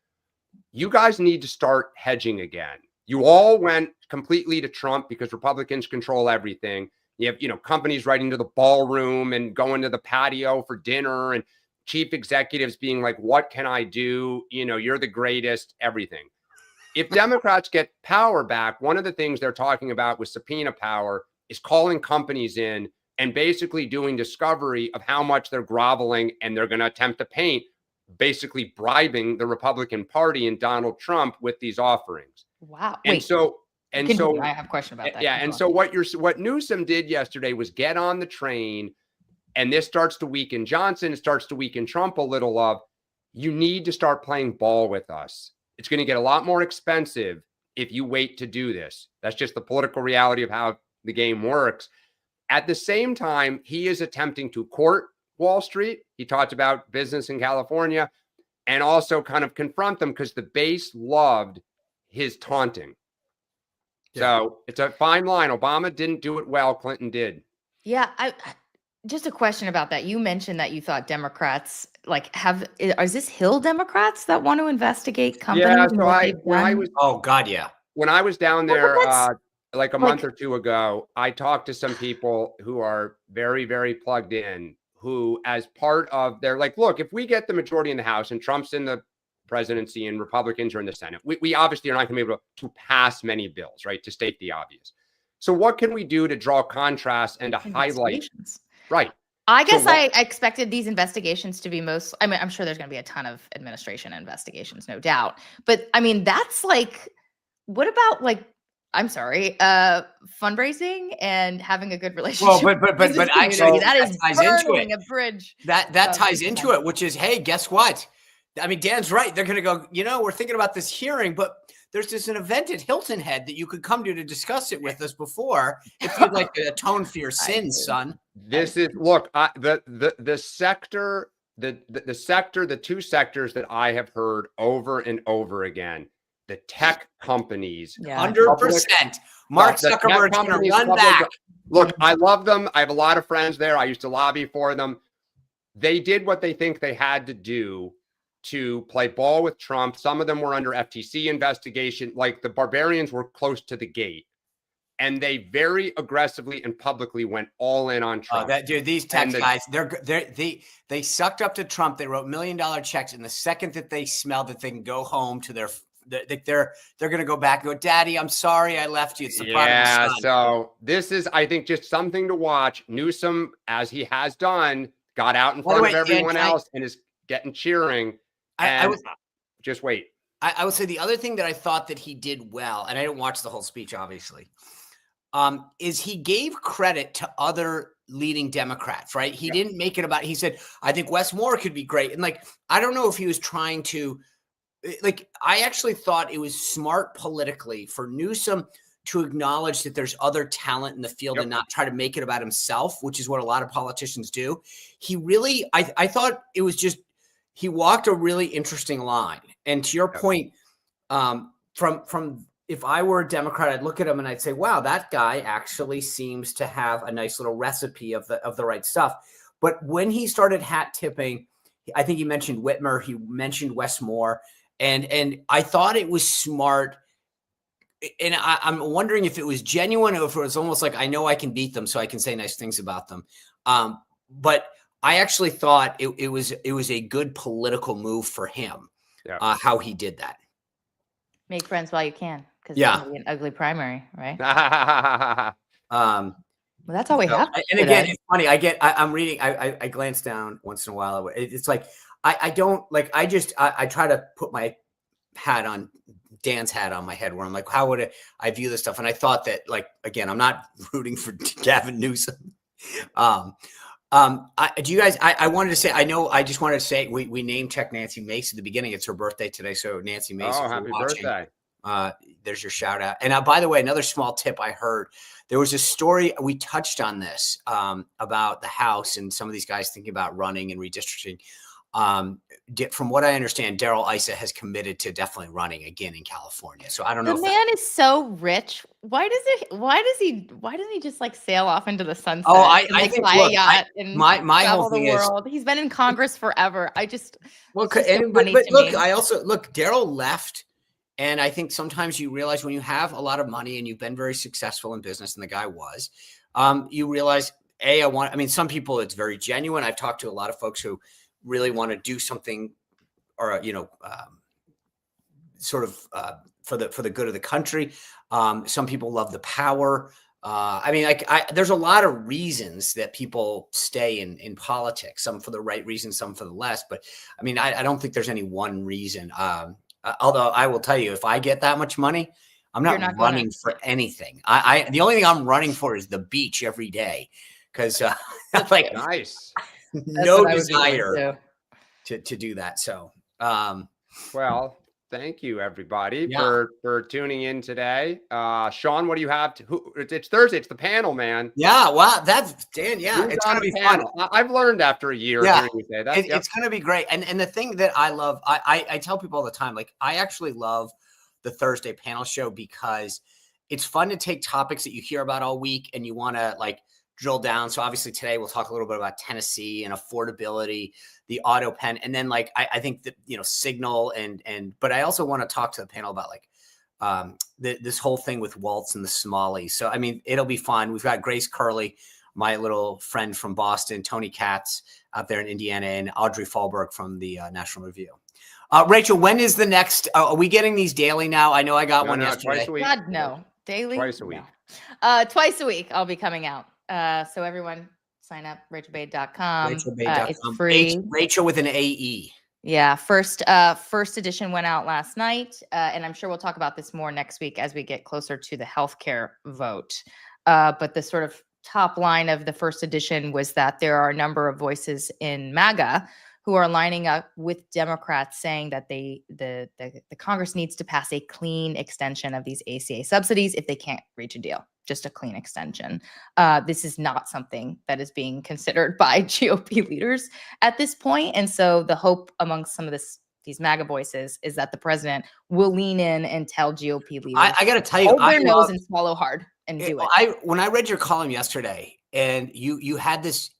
you guys need to start hedging again. You all went completely to Trump because Republicans control everything. You have, companies writing to the ballroom and going to the patio for dinner and chief executives being like, what can I do? You're the greatest, everything. If Democrats get power back, one of the things they're talking about with subpoena power is calling companies in and basically doing discovery of how much they're groveling, and they're going to attempt to paint, basically bribing the Republican Party and Donald Trump with these offerings. Wow. And so I have a question about that. Yeah. And so what Newsom did yesterday was get on the train, and this starts to weaken Johnson. It starts to weaken Trump a little of, you need to start playing ball with us. It's going to get a lot more expensive if you wait to do this. That's just the political reality of how the game works. At the same time, he is attempting to court Wall Street. He talked about business in California and also kind of confront them because the base loved his taunting. Yeah. So it's a fine line. Obama didn't do it well. Clinton did. Yeah. Just a question about that. You mentioned that you thought Democrats is this Hill Democrats that want to investigate companies? Yeah. So when I was down there, like a month or two ago, I talked to some people who are very, very plugged in, who as part of their look, if we get the majority in the House and Trump's in the presidency and Republicans are in the Senate, we obviously are not going to be able to pass many bills, right? To state the obvious. So what can we do to draw contrast and to highlight? Right. I guess I expected these investigations to be I'm sure there's going to be a ton of administration investigations, no doubt. But that's what about I'm sorry, fundraising and having a good relationship. Well, but actually that is burning a bridge. That ties into it, which is, hey, guess what? Dan's right. They're going to go, we're thinking about this hearing, but there's just an event at Hilton Head that you could come to discuss it with us before if you'd like to atone for your sins, son. This is, look, the sector, the two sectors that I have heard over and over again, the tech companies, 100%. Mark Zuckerberg's going to run back. Look, I love them. I have a lot of friends there. I used to lobby for them. They did what they think they had to do to play ball with Trump. Some of them were under FTC investigation. Like the Barbarians were close to the gate, and they very aggressively and publicly went all in on Trump. These tech guys, they sucked up to Trump. They wrote $1 million checks, and the second that they smell that they can go home to they're going to go back and go, Daddy, I'm sorry I left you. It's the yeah. So this is, I think, just something to watch. Newsom, as he has done, got out in front of everyone else and is getting cheering. Just wait. I would say the other thing that I thought that he did well, and I didn't watch the whole speech, obviously, is he gave credit to other leading Democrats, right? He didn't make it about, he said, I think Wes Moore could be great. And I don't know if he was trying to, I actually thought it was smart politically for Newsom to acknowledge that there's other talent in the field and not try to make it about himself, which is what a lot of politicians do. He really, I thought it was just, he walked a really interesting line. And to your point, from if I were a Democrat, I'd look at him and I'd say, wow, that guy actually seems to have a nice little recipe of the right stuff. But when he started hat tipping, I think he mentioned Whitmer, he mentioned Wes Moore, and I thought it was smart. And I'm wondering if it was genuine or if it was almost like, I know I can beat them, so I can say nice things about them. But I actually thought it was a good political move for him, how he did that. Make friends while you can, because it's going to be an ugly primary, right? Well, that's all we have. And again, it's funny. I'm reading. I glance down once in a while. It's like I don't like. I try to put my hat on. Dan's hat on my head, where I'm like, how would I view this stuff? And I thought that, again, I'm not rooting for Gavin Newsom. Do you guys? I wanted to say. I know. I just wanted to say we name check Nancy Mace at the beginning. It's her birthday today, so Nancy Mace. Oh, happy birthday! There's your shout out. And by the way, another small tip I heard. There was a story we touched on this about the House and some of these guys thinking about running and redistricting. From what I understand, Darrell Issa has committed to definitely running again in California. So I don't know. The man is so rich. Why doesn't he just like sail off into the sunset? Oh, I like think fly a yacht and my travel whole thing the is world. He's been in Congress forever. But look, Darrell left. And I think sometimes you realize when you have a lot of money and you've been very successful in business, and the guy was, you realize, some people, it's very genuine. I've talked to a lot of folks who really want to do something or, for the good of the country. Some people love the power. There's a lot of reasons that people stay in politics, some for the right reasons, some for the less. But I don't think there's any one reason. Although I will tell you, if I get that much money, I'm not running for anything. The only thing I'm running for is the beach every day, because like nice, no desire to do that. So, well, thank you everybody for tuning in today. Sean, what do you have it's Thursday. It's the panel, man. Yeah. Wow. That's Dan. Yeah. It's going to be fun. I've learned after a year. Yeah. You say that. It's going to be great. And the thing that I love, I tell people all the time, like I actually love the Thursday panel show because it's fun to take topics that you hear about all week and you want to like drill down. So obviously today we'll talk a little bit about Tennessee and affordability, the auto pen. And then like, I think that, Signal but I also want to talk to the panel about like, this whole thing with Waltz and the Somalis. So, it'll be fun. We've got Grace Curley, my little friend from Boston, Tony Katz out there in Indiana, and Audrey Fahlberg from the National Review. Rachel, when is the next, are we getting these daily now? I know I got one yesterday. Twice a week. God, no. Daily? Twice a week. No. Twice a week I'll be coming out. So everyone sign up, RachelBade.com. It's free. Rachel with an AE. Yeah. First edition went out last night. And I'm sure we'll talk about this more next week as we get closer to the healthcare vote. But the sort of top line of the first edition was that there are a number of voices in MAGA who are lining up with Democrats saying that the Congress needs to pass a clean extension of these ACA subsidies if they can't reach a deal. Just a clean extension. This is not something that is being considered by GOP leaders at this point. And so the hope amongst some of these MAGA voices is that the president will lean in and tell GOP leaders, I got to tell you, hold their nose and swallow hard and do it. When I read your column yesterday and you had this,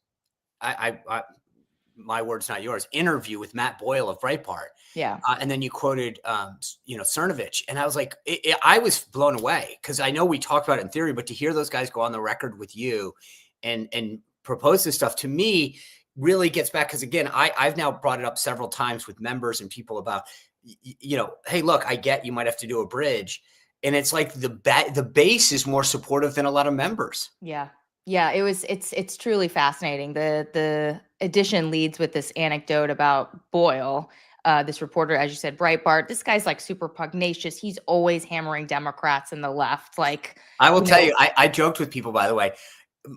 my words, not yours, interview with Matt Boyle of Breitbart. Yeah. And then you quoted, Cernovich. And I was like, I was blown away because I know we talked about it in theory, but to hear those guys go on the record with you and propose this stuff to me really gets back. Because again, I've now brought it up several times with members and people about, hey, look, I get you might have to do a bridge. And it's like the base is more supportive than a lot of members. Yeah. Yeah, it's truly fascinating. The edition leads with this anecdote about Boyle, this reporter, as you said, Breitbart. This guy's like super pugnacious. He's always hammering Democrats and the left. Like I will tell you, I joked with people, by the way.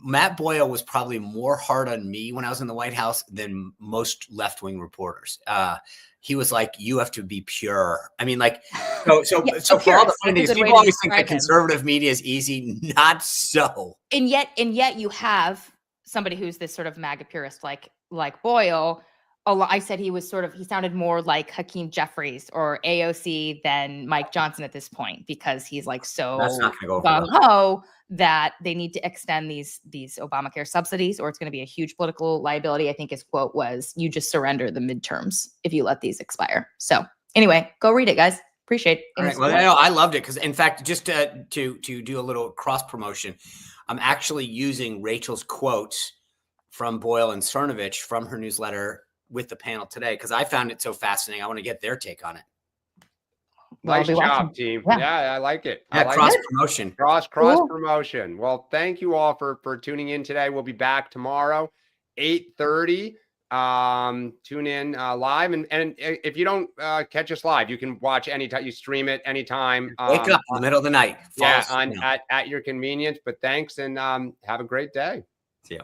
Matt Boyle was probably more hard on me when I was in the White House than most left-wing reporters. He was like, you have to be pure. So for all the funny things, people always think that conservative media is easy. Not so. And yet you have somebody who's this sort of MAGA purist like Boyle. I said he sounded more like Hakeem Jeffries or AOC than Mike Johnson at this point, because he's like so gung-ho that they need to extend these Obamacare subsidies or it's going to be a huge political liability. I think his quote was, you just surrender the midterms if you let these expire. So anyway, go read it, guys. Appreciate it. All right. Well, I loved it because, in fact, just to do a little cross promotion, I'm actually using Rachel's quotes from Boyle and Cernovich from her newsletter with the panel today because I found it so fascinating. I want to get their take on it. Nice job, team. Yeah, I like it. Yeah, cross promotion. Cross promotion. Well, thank you all for tuning in today. We'll be back tomorrow, 8:30. Tune in live, and if you don't catch us live, you can watch anytime. You stream it anytime. Wake up in the middle of the night. At your convenience. But thanks, and have a great day. See ya.